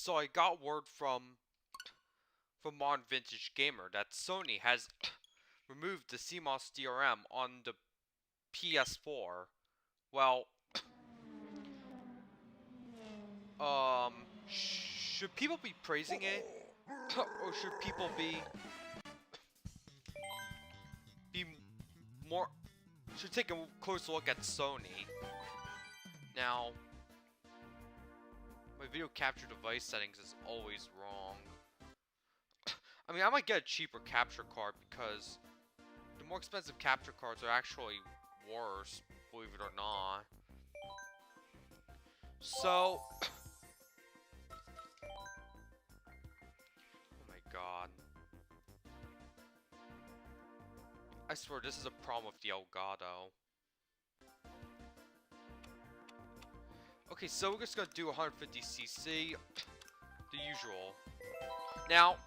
So I got word from Modern Vintage Gamer that Sony has removed the CMOS DRM on the PS4. Well, should people be praising it, or should people be more? Should take a closer look at Sony. Now, my video capture device settings is always wrong. I mean, I might get a cheaper capture card because the more expensive capture cards are actually worse, believe it or not. So, oh my god. I swear this is a problem with the Elgato. Okay, so we're just gonna do 150cc, the usual. Now,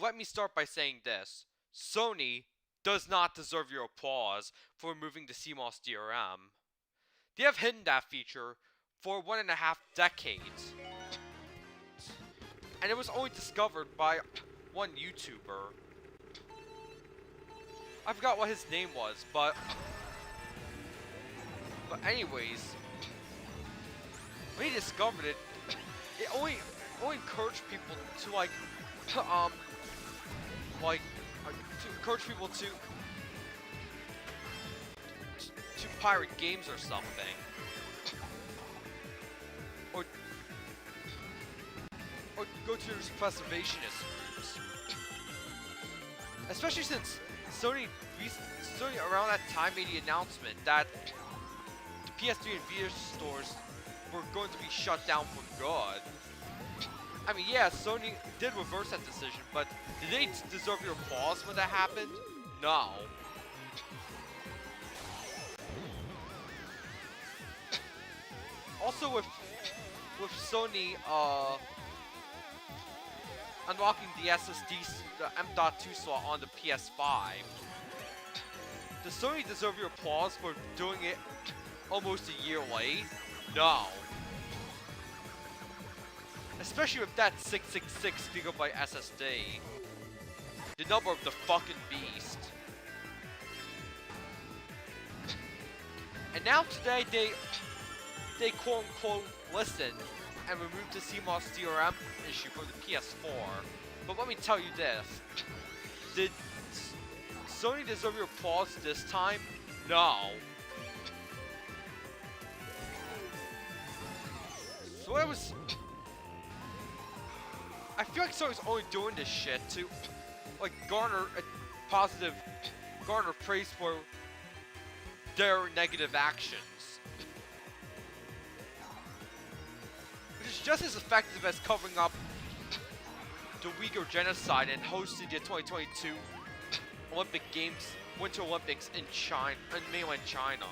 let me start by saying this. Sony does not deserve your applause for removing the CMOS DRM. They have hidden that feature for 1.5 decades. And it was only discovered by one YouTuber. I forgot what his name was, but anyways, when he discovered it, it only encouraged people to encourage people to pirate games or something, or go to those preservationist groups. Especially since Sony around that time made the announcement that the PS3 and Vita stores were going to be shut down for good. I mean, yeah, Sony did reverse that decision, but did they deserve your applause when that happened? No. Also, with Sony unlocking the M.2 slot on the PS5, does Sony deserve your applause for doing it almost a year late? No. Especially with that 666GB SSD. The number of the fucking beast. And now today they quote unquote listened and removed the CMOS DRM issue from the PS4. But let me tell you this. Did Sony deserve your applause this time? No. So I feel like Sony's only doing this shit to garner praise for their negative actions. Which is just as effective as covering up the Uyghur genocide and hosting the 2022 Olympic Games, Winter Olympics in mainland China.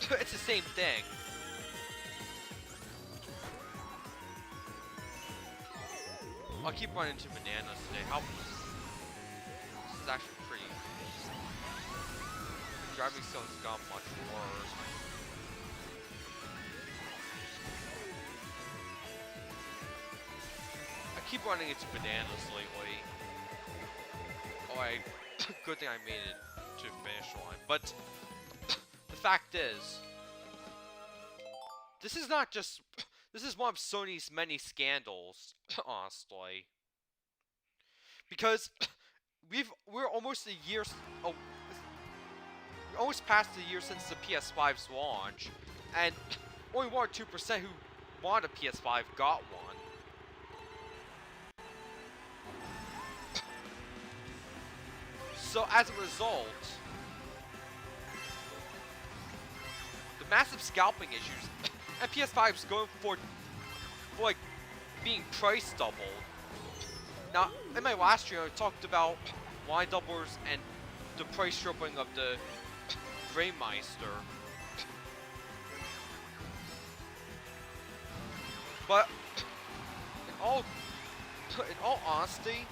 It's the same thing. I'll keep running into bananas today. This is actually pretty. Driving skills got much worse. I keep running into bananas lately. Oh, good thing I made it to the finish line. But the fact is, this is one of Sony's many scandals, honestly. Because we're almost almost past a year since the PS5's launch, and only 1 or 2% who want a PS5 got one. So as a result, the massive scalping issues, and PS5's going for being price doubled. Now, in my last stream, I talked about line doublers and the price tripling of the Meister. But in all honesty,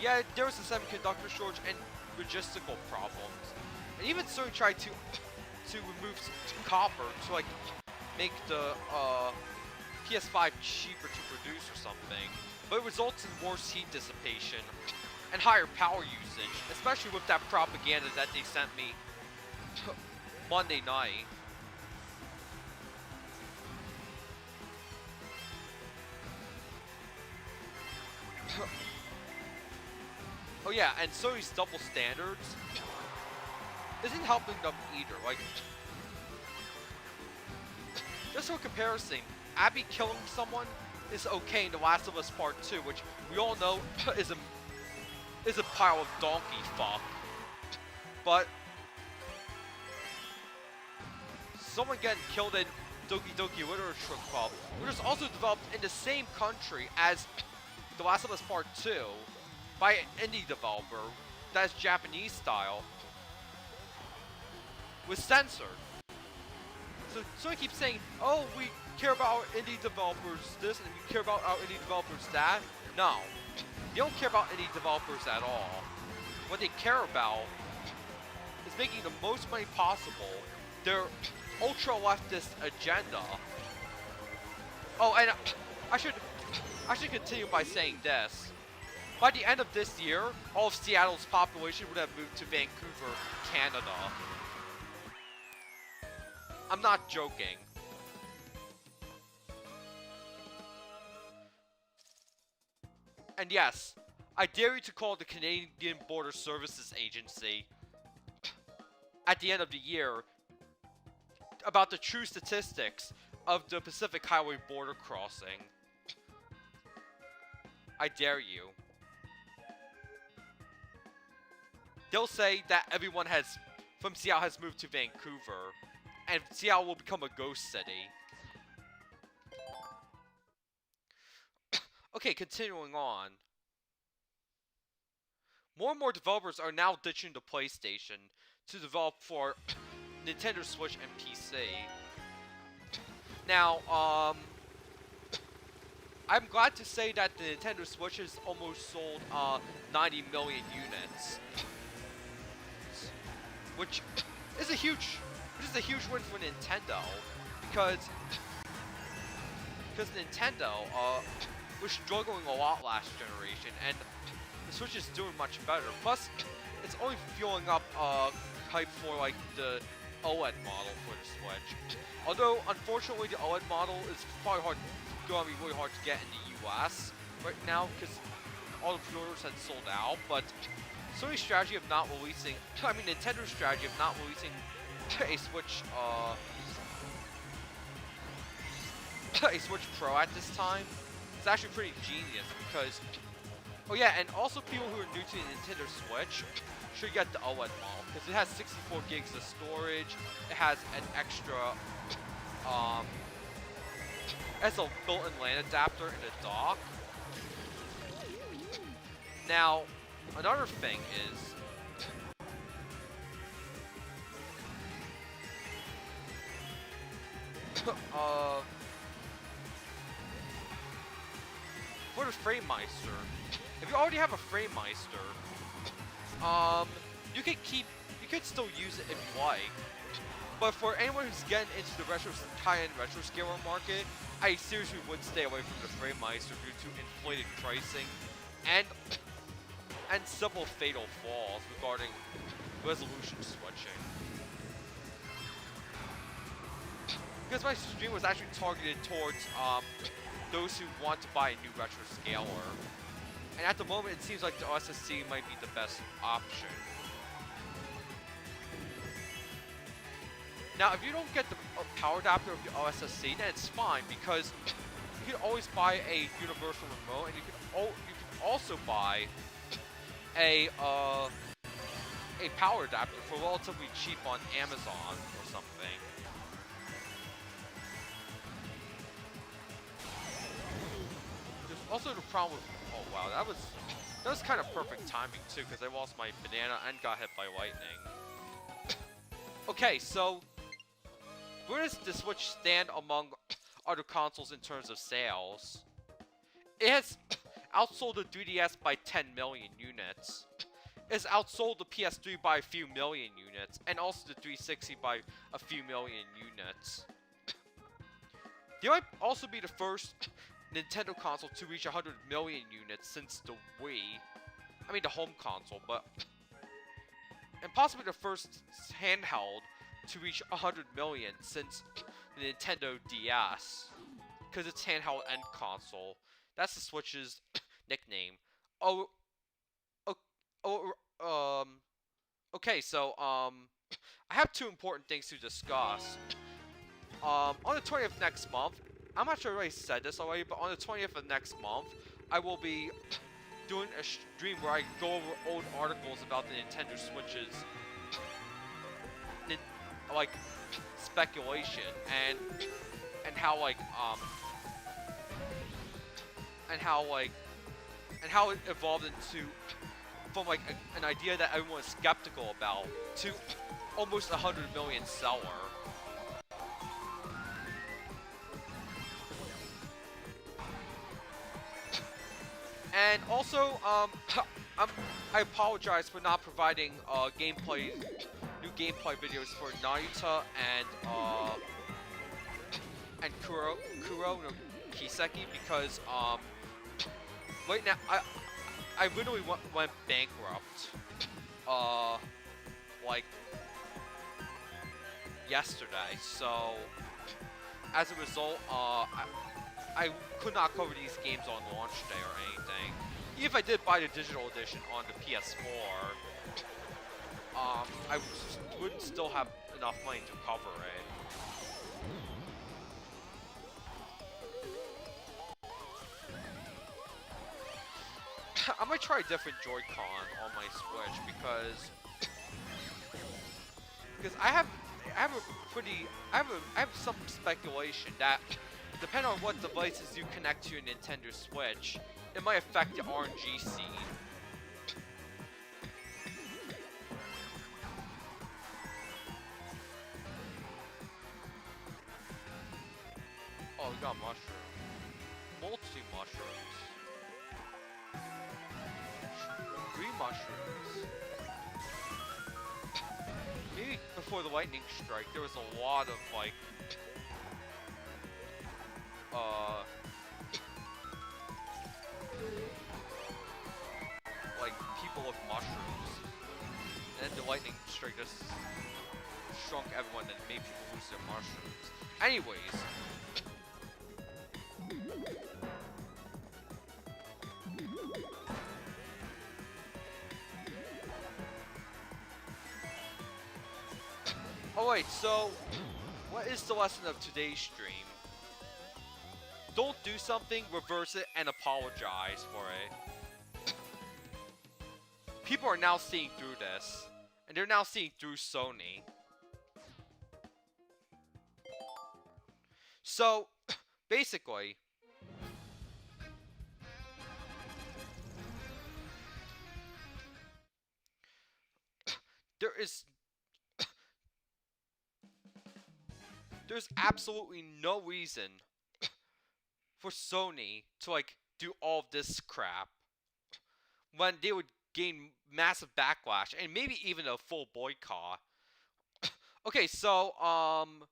yeah, there was a semiconductor shortage and logistical problems. And even Sony tried to remove copper to like make the PS5 cheaper to produce or something. But it results in worse heat dissipation and higher power usage, especially with that propaganda that they sent me Monday night. Oh yeah, and Sony's double standards isn't helping them either. Like, just for comparison, Abby killing someone is okay in The Last of Us Part 2, which we all know is a pile of donkey fuck. But someone getting killed in Doki Doki Literature Club, which was also developed in the same country as The Last of Us Part 2 by an indie developer that is Japanese style, was censored. So I keep saying, oh, we care about our indie developers this and we care about our indie developers that. No, they don't care about indie developers at all. What they care about is making the most money possible, their ultra-leftist agenda. Oh, and I should continue by saying this. By the end of this year, all of Seattle's population would have moved to Vancouver, Canada. I'm not joking. And yes, I dare you to call the Canadian Border Services Agency at the end of the year about the true statistics of the Pacific Highway border crossing. I dare you. They'll say that everyone from Seattle has moved to Vancouver, and Seattle will become a ghost city. Okay, continuing on. More and more developers are now ditching the PlayStation to develop for Nintendo Switch and PC. Now, I'm glad to say that the Nintendo Switch has almost sold 90 million units, which is a huge win for Nintendo, because Nintendo was struggling a lot last generation, and the Switch is doing much better. Plus, it's only fueling up hype for like the OLED model for the Switch. Although, unfortunately, the OLED model is probably going to be really hard to get in the US right now because all the pre-orders had sold out. But Sony's strategy of not releasing, Nintendo's strategy of not releasing a Switch Pro at this time is actually pretty genius because, oh yeah, and also people who are new to the Nintendo Switch should get the OLED model because it has 64 gigs of storage. It has an extra, it has a built-in LAN adapter in the dock. Now, another thing is, for the FrameMeister, if you already have a FrameMeister, you could still use it if you like. But for anyone who's getting into the high-end retro scaler market, I seriously would stay away from the FrameMeister due to inflated pricing and several fatal flaws regarding resolution switching. Because my stream was actually targeted towards those who want to buy a new retro scaler. And at the moment, it seems like the OSSC might be the best option. Now, if you don't get the power adapter of the OSSC, then it's fine because you can always buy a universal remote, and you can also buy a power adapter for relatively cheap on Amazon or something. There's also the problem with, oh wow, that was kind of perfect timing too, because I lost my banana and got hit by lightning. Okay, so where does the Switch stand among other consoles in terms of sales? It outsold the 3DS by 10 million units. It's outsold the PS3 by a few million units, and also the 360 by a few million units. They might also be the first Nintendo console to reach 100 million units since the Wii. I mean the home console, but... And possibly the first handheld to reach 100 million since the Nintendo DS. Because it's handheld and console. That's the Switch's nickname. Okay, so, I have two important things to discuss. On the 20th next month, I'm not sure if I said this already, but on the 20th of next month, I will be doing a stream where I go over old articles about the Nintendo Switch's, like, speculation, and how, like, and how it evolved into, from, like, an idea that everyone was skeptical about, to almost 100 million seller. And also, I apologize for not providing new gameplay videos for Naruto and Kuro no Kiseki because right now I literally went bankrupt like yesterday, so as a result I could not cover these games on launch day or anything. Even if I did buy the digital edition on the PS4, I wouldn't still have enough money to cover it. I might try a different Joy-Con on my Switch because I have some speculation that depending on what devices you connect to your Nintendo Switch, it might affect the RNG scene. Oh, we got mushrooms. Multi-mushrooms. 3 mushrooms. Maybe before the lightning strike, there was a lot of, like, people with mushrooms. And then the lightning strike just shrunk everyone and made people lose their mushrooms. Anyways. Alright, so what is the lesson of today's stream? Don't do something, reverse it, and apologize for it. People are now seeing through this, and they're now seeing through Sony. So, basically, there's absolutely no reason for Sony to, like, do all of this crap when they would gain massive backlash and maybe even a full boycott. Okay, so I'm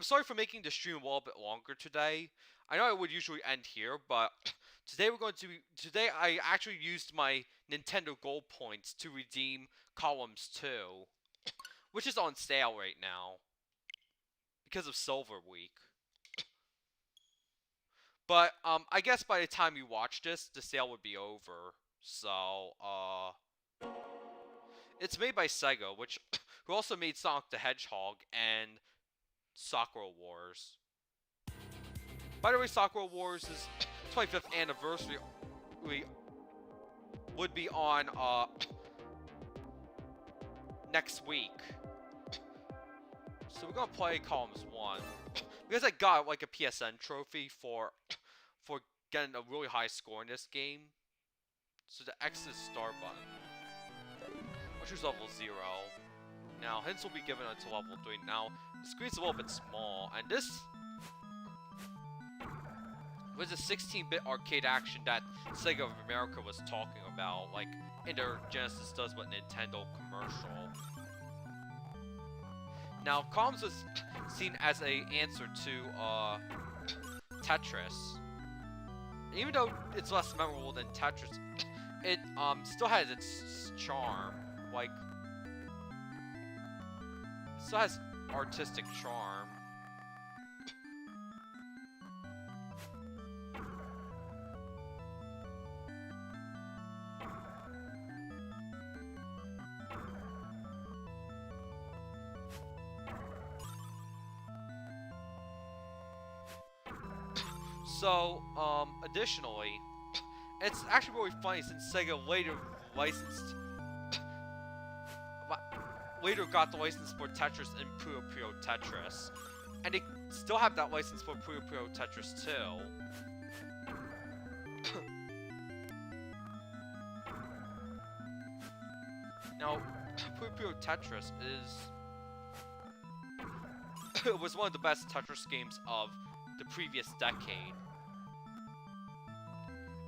sorry for making the stream a little bit longer today. I know I would usually end here, but today I actually used my Nintendo Gold points to redeem Columns 2, which is on sale right now because of Silver Week. But, I guess by the time you watch this, the sale would be over. So, it's made by Sega, who also made Sonic the Hedgehog and Sakura Wars. By the way, Sakura Wars' 25th anniversary would be on, next week. So we're gonna play Columns 1. Because I got, like, a PSN trophy for getting a really high score in this game. So the X is start button. I'll choose level 0. Now, hints will be given until level 3. Now, the screen's a little bit small, and this... was a 16-bit arcade action that Sega of America was talking about, like in their Genesis Does What Nintendo commercial. Now, Columns was seen as an answer to Tetris. And even though it's less memorable than Tetris, it still has its charm. Like, it still has artistic charm. So, additionally, it's actually really funny since Sega later got the license for Tetris and Puyo Puyo Tetris, and they still have that license for Puyo Puyo Tetris too. Now, Puyo Puyo Tetris was one of the best Tetris games of the previous decade.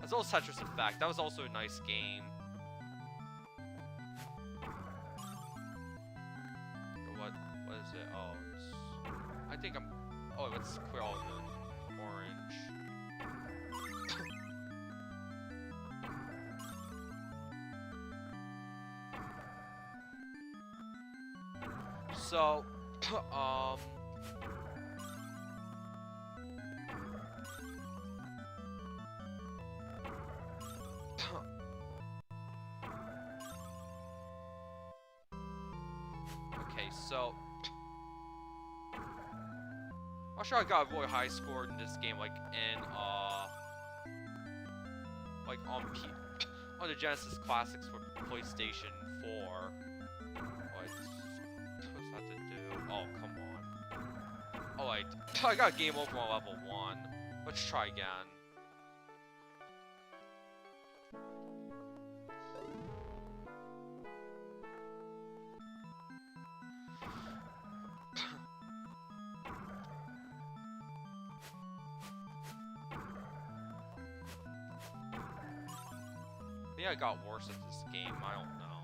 As well as Tetris Effect, that was also a nice game. What is it? Oh, I think I'm... Oh, let's clear all the orange. So, okay, so I'm sure I got a really high score in this game, like in like on the Genesis Classics for PlayStation 4. What's that to do? Oh, come on. Oh, I got game over on level 1. Let's try again. Maybe I got worse at this game, I don't know.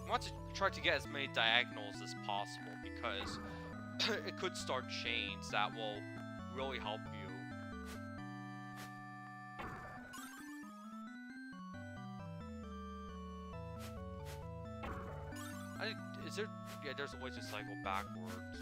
I want to try to get as many diagonals as possible because it could start chains that will really help you. Is there... Yeah, there's a way to cycle backwards.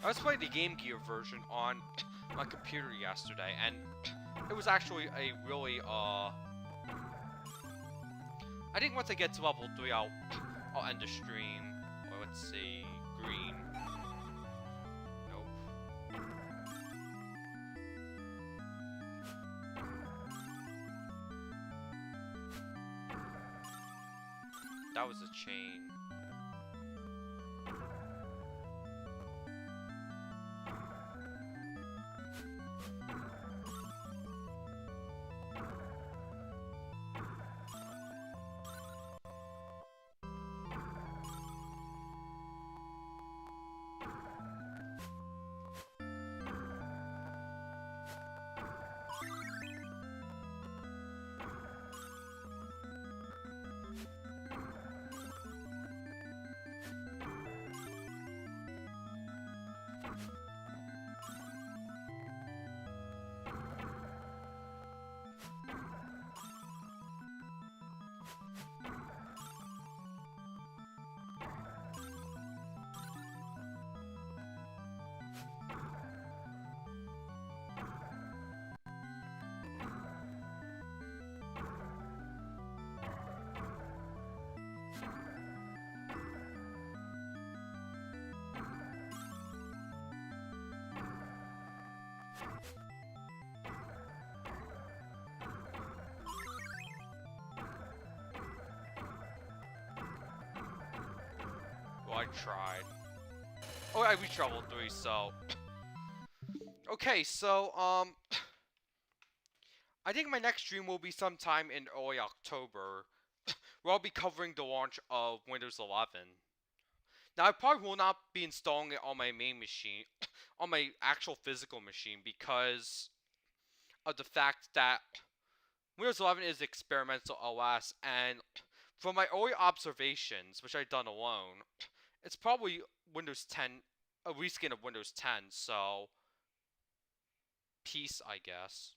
I was playing the Game Gear version on my computer yesterday, and it was actually a really, I think once I get to level 3, I'll end the stream. Or let's see, green. Nope. That was a chain. I tried. Oh, I reached level 3, so... Okay, so, I think my next stream will be sometime in early October, where I'll be covering the launch of Windows 11. Now, I probably will not be installing it on my main machine, on my actual physical machine, because of the fact that Windows 11 is experimental OS, and from my early observations, which I've done alone, it's probably Windows 10, a reskin of Windows 10, so peace, I guess.